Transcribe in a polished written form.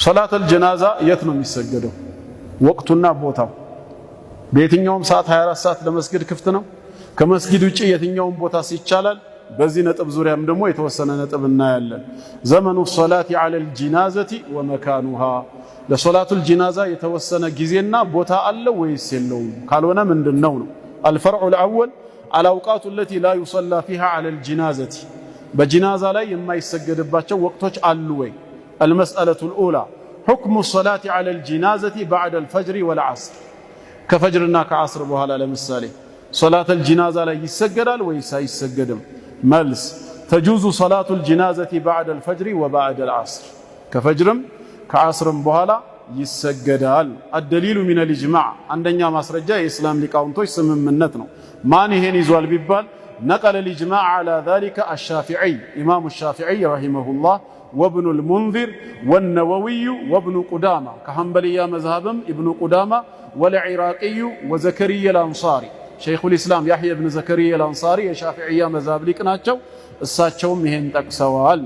ሶላተል ጀናዛ የት ነው የሚሰገደው? ወቅቱና ቦታው በየትኛውም ሰዓት 24 ሰዓት ለመስጊድ ክፍት ነው? ከመስጊድ ውጪ የትኛውም ቦታ ይቻላል? በዚህ ነጥብ ዙሪያም ደግሞ የተወሰነ ነጥብ እናያለን። ዘመኑ ሶላቲ ዐለል ጂናዘቲ ወመካኑሃ፣ ለሶላቱል ጂናዛ የተወሰነ ጊዜና ቦታ አለው ወይስ የለውም? ካልሆነ ምንድነው ነው? አልፈርዑል አወል አልአውቃቱ ለቲ ላ ዩሰላ ፊሃ ዐለል ጂናዘቲ፣ በጂናዛ ላይ የማይሰገድባቸው ወቅቶች አሉ ወይ? አልመስአለቱል ኡላ ሁክሙ ሶላቲ ዐለል ጂናዘቲ በዕደል ፈጅሪ ወልዐስር፣ ከፈጅርና ከዐስር በኋላ ለምሳሌ ሶላተል ጂናዛ ላይ ይሰገዳል ወይስ አይሰገድም? መልስ ተጁዙ ሶላቱል ጂናዘቲ በዕደል ፈጅሪ ወበዕደል ዐስር፣ ከፈጅርም ከዐስርም በኋላ ይሰገዳል። አደሊሉ ሚነል ኢጅማዕ፣ አንደኛ ማስረጃ የእስላም ሊቃውንቶች ስምምነት ነው። ማን ይሄን ይዟል ቢባል ነቀለል ኢጅማዕ ዐላ ዛሊከ አሻፊዒይ፣ ኢማሙ ሻፊዒይ ረሂመሁላህ ወብኑል ሙንዚር ወነወዊዩ ወብኑ ቁዳማ፣ ከሐንበልያ መዝሃብም ኢብኑ ቁዳማ ወልዒራቂዩ ወዘከሪያ አልአንሳሪ፣ ሸይኹል ኢስላም ያሕያ ብን ዘከሪያ አልአንሳሪ የሻፊዕያ መዝሃብ ሊቅ ናቸው። እሳቸውም ይሄን ጠቅሰዋል።